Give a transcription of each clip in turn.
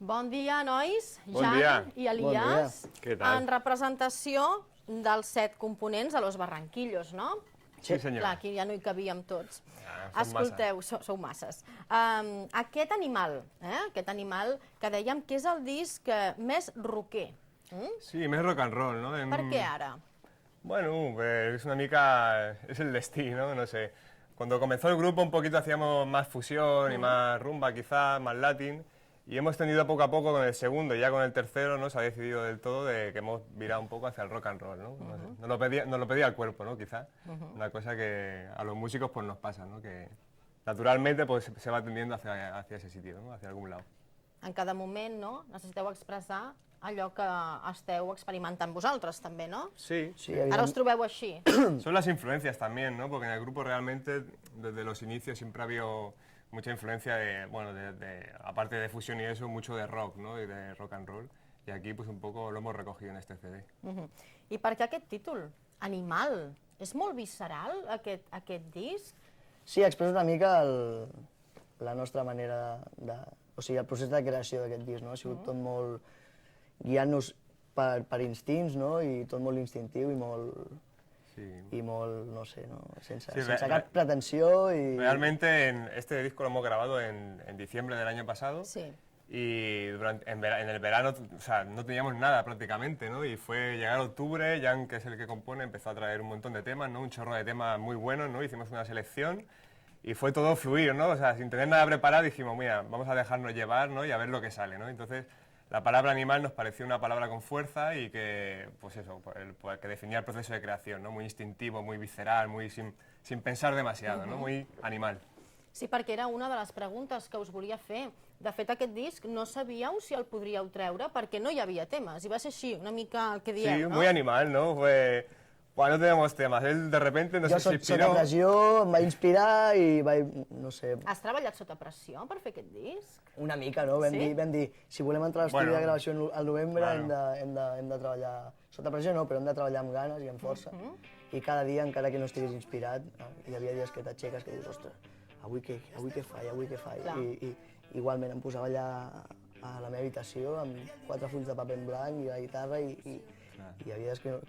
Bon dia, nois. Bon dia. Jan i Elias. Què tal? En representació dels 7 components de Los Barranquillos, no? Sí, senyor. Clar, aquí ja no hi cabíem tots. som Escolteu, sou masses. Aquest animal que dèiem que és el disc més rocker. Sí, més rock and roll, ¿no? Per què ara? Bueno, es una mica... es el destino, no sé. Cuando comenzó el grupo un poquito hacíamos más fusión y más rumba quizás, más latín. Y hemos tenido poco a poco con el segundo y ya con el tercero no se ha decidido del todo de que hemos virado un poco hacia el rock and roll, ¿no? No sé, nos lo pedía el cuerpo, ¿no? Quizás. Una cosa que a los músicos pues nos pasa, ¿no? Que naturalmente pues se va tendiendo hacia ese sitio, ¿no? Hacia algún lado. En cada moment, no? Necessiteu expressar allò que esteu experimentant vosaltres, també, no? Sí. Ara us trobeu així. Son las influencias también, ¿no? Porque en el grupo realmente, desde los inicios, siempre ha habido mucha influencia de, bueno, aparte de fusión y eso, mucho de rock, ¿no? Y de rock and roll. Y aquí, pues un poco lo hemos recogido en este CD. I per què aquest títol? Animal. És molt visceral, aquest disc? Sí, expressa una mica la nostra manera de... O sigui, el procés de creació d'aquest disc, no? Ha sigut tot molt... guiant-nos per instints, no? I tot molt instintiu i molt... Sí. I molt, no sé, no? Sense Sí, cap pretensió y... Realmente este disco lo hemos grabado en diciembre del año pasado. Sí. Y en el verano, o sea, no teníamos nada prácticamente, ¿no? Y fue llegar octubre, Jan, que es el que compone, empezó a traer un montón de temas, ¿no? Un chorro de temas muy buenos, ¿no? Hicimos una selección y fue todo fluir, ¿no? O sea, sin tener nada preparado dijimos, mira, vamos a dejarnos llevar, ¿no? Y a ver lo que sale, ¿no? Entonces, la palabra animal nos pareció una palabra con fuerza y que, pues eso, que definía el proceso de creación, ¿no? Muy instintivo, muy visceral, muy sin pensar demasiado, ¿no? Muy animal. Sí, perquè era una de les preguntes que us volia fer. De fet, aquest disc no sabíeu si el podríeu treure perquè no hi havia temes. I va ser així, una mica el que dieu, Sí, no? muy animal, ¿no? Fue... Bueno, no teníamos temas. Él de repente nos Jo inspiró... sota pressió em va inspirar i vaig, no sé, Has treballat sota pressió per fer aquest disc? una mica, no? Vam dir, si volem entrar a l'estudi Bueno, de gravació al novembre claro. hem de treballar, sota pressió no, però hem de treballar amb ganes i amb força. I cada dia, encara que no estiguis inspirat, hi havia dies que t'aixeques que dius, ostres, avui què faig? Clar. I igualment em posava allà a la meva habitació amb 4 fulls de paper en blanc i la guitarra i hi havia dies que no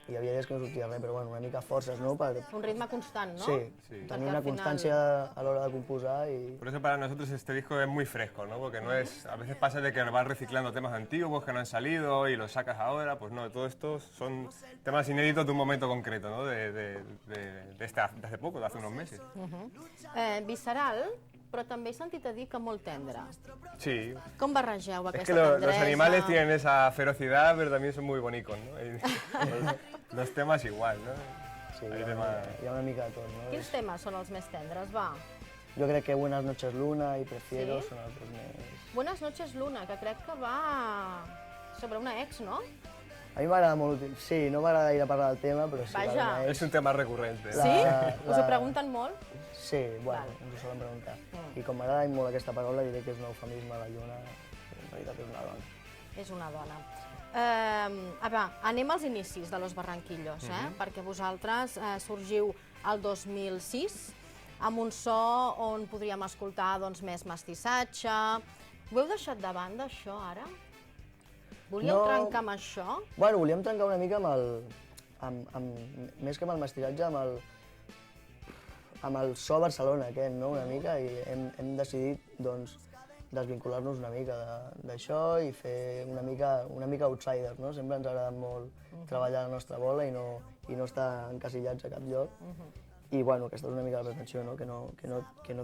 sortia res, però bueno, una mica forces, ¿no? Un ritme constant, no? Sí, Perquè tenir al una constància a l'hora de composar y... Por eso para nosotros este disco es muy fresco, ¿no? Porque no es... A veces pasa de que vas reciclando temas antiguos que no han salido y los sacas ahora, pues no, todo esto son temas inéditos de un momento concreto, ¿no? De hace poco, de hace unos meses. Visceral, però també he sentit a dir que molt tendre. Sí. Com barregeu Es aquesta que los tendresa? animales tienen esa ferocidad, pero también son muy bonitos, ¿no? Y los temas igual, ¿no? Sí, Hay hi temas... ha una mica de tot, no? Quins temes són els més tendres, va? Jo crec que Buenas noches Luna i Prefiero Sí? són els dos més... Buenas noches, Luna, que crec que va sobre una ex, no? A mi m'agrada molt... Sí, no m'agrada gaire parlar del tema, però sí, Vaja. va, Es un tema recurrente. Sí? Us ho pregunten molt? Sí, bueno, Val. ens ho solen preguntar. I com m'agrada molt aquesta paraula, diré que és un eufemisme, la lluna, en realitat és una dona. És una dona. Anem als inicis de Los Barranquillos, perquè vosaltres sorgiu el 2006 amb un so on podríem escoltar doncs, més mestissatge. Ho heu deixat de banda, això, ara? Volíeu No. trencar amb això? Bueno, volíem trencar una mica més que amb el mestissatge, amb el so Barcelona aquest, no?, una mica, i hem decidit, doncs, desvincular-nos una mica d'això i fer una mica outsiders, no? Sempre ens ha agradat molt treballar a la nostra bola i no estar encasillats a cap lloc. I, bueno, aquesta és una mica la pretensió, no? Que no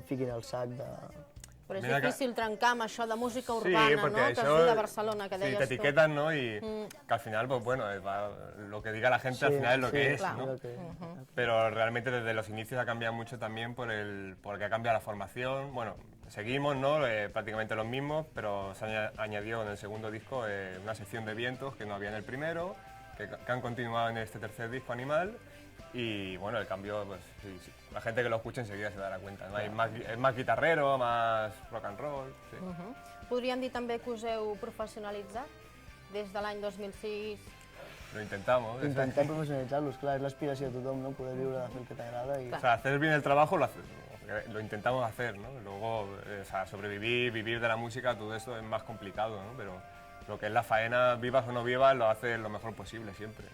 et fiquin al sac de... Però és Mira que- difícil trencar amb això de música Sí, urbana, no? porque Que es eso, diu de Barcelona, que sí, deies te tu. etiquetan, ¿no? Y que al final, pues bueno, lo que diga la gente al final es lo que es, claro. ¿no? Lo que- Pero realmente desde los inicios ha cambiado mucho también porque ha cambiado la formación. Bueno, seguimos, ¿no? Prácticamente los mismos, pero se añadió en el segundo disco una sección de vientos que no había en el primero, que han continuado en este tercer disco, Animal. Y bueno, el cambio, pues sí, la gente que lo escuche enseguida se dará cuenta, ¿no? Es más guitarrero, más rock and roll. Sí. Podríem dir també que us heu professionalitzat des de l'any 2006? Lo intentamos. Intentem professionalitzar-los, clar, és l'aspiració de tothom, no? Poder viure de fer el que t'agrada i... O sea, hacer bien el trabajo lo haces. lo intentamos hacer, ¿no? Luego, o sea, sobrevivir, vivir de la música, todo eso es más complicado, ¿no? Pero lo que es la faena, vivas o no vivas, lo haces lo mejor posible siempre.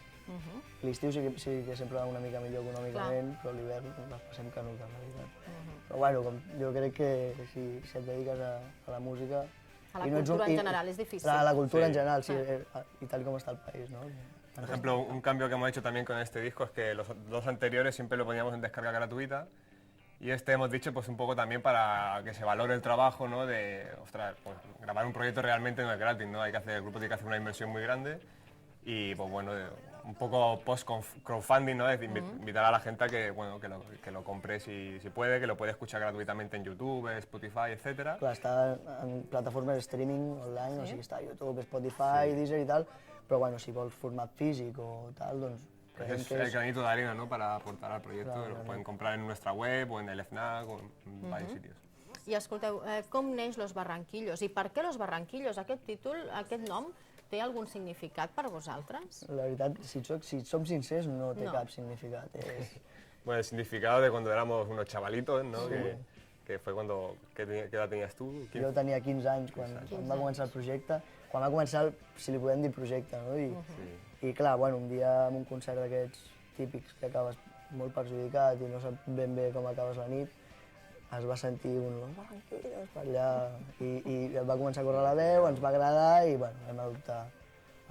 L'estiu sí que sempre va una mica millor econòmicament, però l'hivern les passem canutes, la veritat. Però bueno, jo crec que si et dediques a la música... A la cultura en general és difícil. La cultura en general, sí, y tal como está el país, ¿no? Por ejemplo, un cambio que hemos hecho también con este disco es que los dos anteriores siempre lo poníamos en descarga gratuita y este hemos dicho pues un poco también para que se valore el trabajo, ¿no? De, ostras, pues, grabar un proyecto realmente no es gratis, ¿no? El grupo tiene que hacer una inversión muy grande y pues bueno, un poco post-crowdfunding, ¿no? Es decir, invitar a la gente a que, bueno, que lo compre si puede, que lo puede escuchar gratuitamente en YouTube, Spotify, etc. Clar, està en plataformes de streaming online, o sigui, està a YouTube, Spotify, Deezer i tal, però bueno, si vols format físic o tal, doncs creiem Es que el és... granito de arena, ¿no? Para aportar al proyecto, Claro, lo claro. pueden comprar en nuestra web o en el FNAC o en varios sitios. I escolteu, com neix Los Barranquillos? I per què Los Barranquillos? Aquest títol, aquest nom, té algun significat per vosaltres? La veritat, si som sincers, no té No. cap significat. Bueno, el significado de cuando éramos unos chavalitos, ¿no? Que fue cuando... ¿Qué edad tenías tú? Jo tenia 15 anys quan va començar el projecte, quan va començar, si li podem dir projecte, no? I clar, bueno, un dia en un concert d'aquests típics que acabes molt perjudicat i no saps ben bé com acabes la nit, es va sentir un Los Barranquillos per allà i va començar a córrer la veu, ens va agradar i bueno, vam adoptar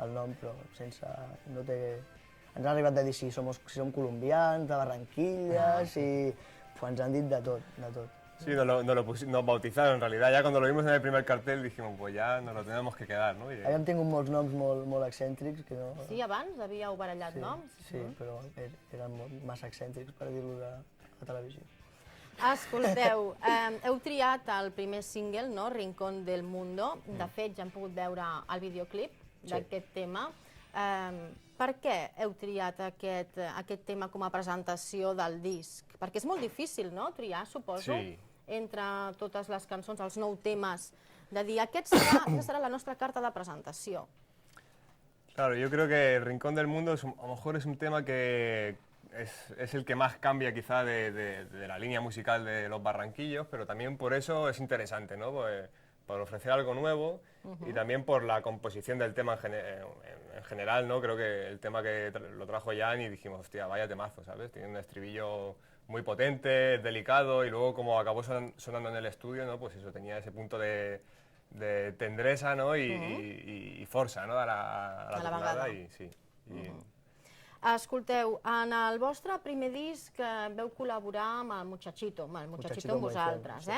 el nom, però sense... no té... Ens han arribat a dir si som colombians, de Barranquilla, pues ens han dit de tot, de tot. Sí, nos bautizaron en realidad. Ya cuando lo vimos en el primer cartel dijimos, pues ya nos lo tenemos que quedar, ¿no? Havíem tingut molts noms molt excèntrics que no... Sí, abans havíeu barallat noms? Sí, però eren massa excèntrics per dir-los a la televisió. Escolteu, heu triat el primer single, no? Rincón del Mundo. De fet, ja hem pogut veure el videoclip d'aquest tema. Per què heu triat aquest tema com a presentació del disc? Perquè és molt difícil, no?, triar, suposo, entre totes les cançons, els 9 temes, de dir aquesta serà la nostra carta de presentació. Claro, yo creo que El Rincón del Mundo a lo mejor es un tema que es el que más cambia quizá de la línea musical de Los Barranquillos, pero también por eso es interesante, ¿no? Pues, por ofrecer algo nuevo y también por la composición del tema en general, ¿no? Creo que el tema que lo trajo Jan y dijimos, hostia, vaya temazo, ¿sabes? Tiene un estribillo muy potente, delicado y luego como acabó sonando en el estudio, ¿no? Pues eso, tenía ese punto de tendresa, ¿no? Y força, ¿no? A la tocada i sí. Escolteu, en el vostre primer disc veu col·laborar amb el Muchachito, amb vosaltres,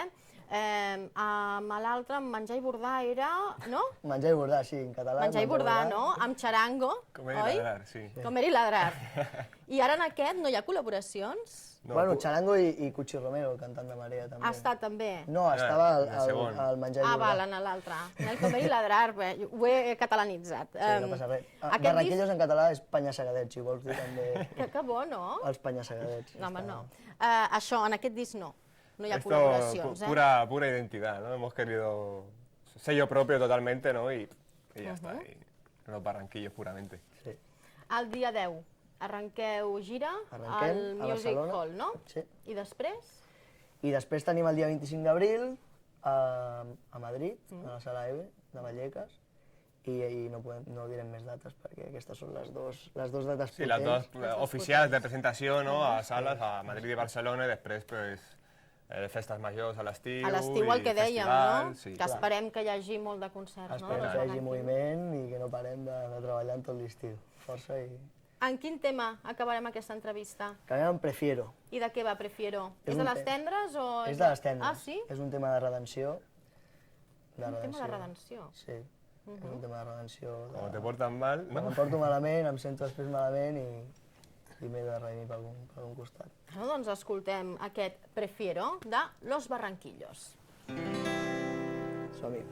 amb l'altre, Menjar i Bordar era, no? Menjar i Bordar, sí, en català. Menjar i Bordar, no? Amb Charango, oi? Comer i ladrar, sí. Comer i ladrar. I ara en aquest no hi ha col·laboracions? Bueno, Charango i Cuchi Romero, el cantant de Marea, també. Ha estat també? No, estava al Menjar i Bordar. Val, en l'altre. En el Comer i ladrar, ho he catalanitzat. Sí, no passa res. Barranquillos en català és Penya-Segadets, si vols dir també. Que bo, no? Els Penya-Segadets. No, home, no. Això, en aquest disc no. No hi ha col·laboracions, pura identidad, ¿no? Hemos querido sello propio totalmente, ¿no? Y ya está, y Los Barranquillos puramente. Sí. El dia 10 arrenqueu gira al Music Hall, no? Sí. I després? I després tenim el dia 25 d'abril a Madrid, a la Sala EVE de Vallecas, i no direm més dates perquè aquestes són les dues dates potents. Sí, las dos oficiales de presentació, no? A sales, a Madrid i Barcelona, i després, pues, festes majors a l'estiu. A l'estiu, el que dèiem, no? Que esperem que hi hagi molt de concerts, no? Esperem que hi hagi moviment i que no parem de treballar en tot l'estiu. Força i... En quin tema acabarem aquesta entrevista? Acabem amb Prefiero. I de què va Prefiero? És de les tendres o...? És de les tendres. Ah, sí? És un tema de redenció. Un tema de redenció? Sí, és un tema de redenció. Quan te porten mal, no? Quan em porto malament, em sento després malament i m'he de redimir per algun costat. Doncs escoltem aquest Prefiero de Los Barranquillos. Som-hi.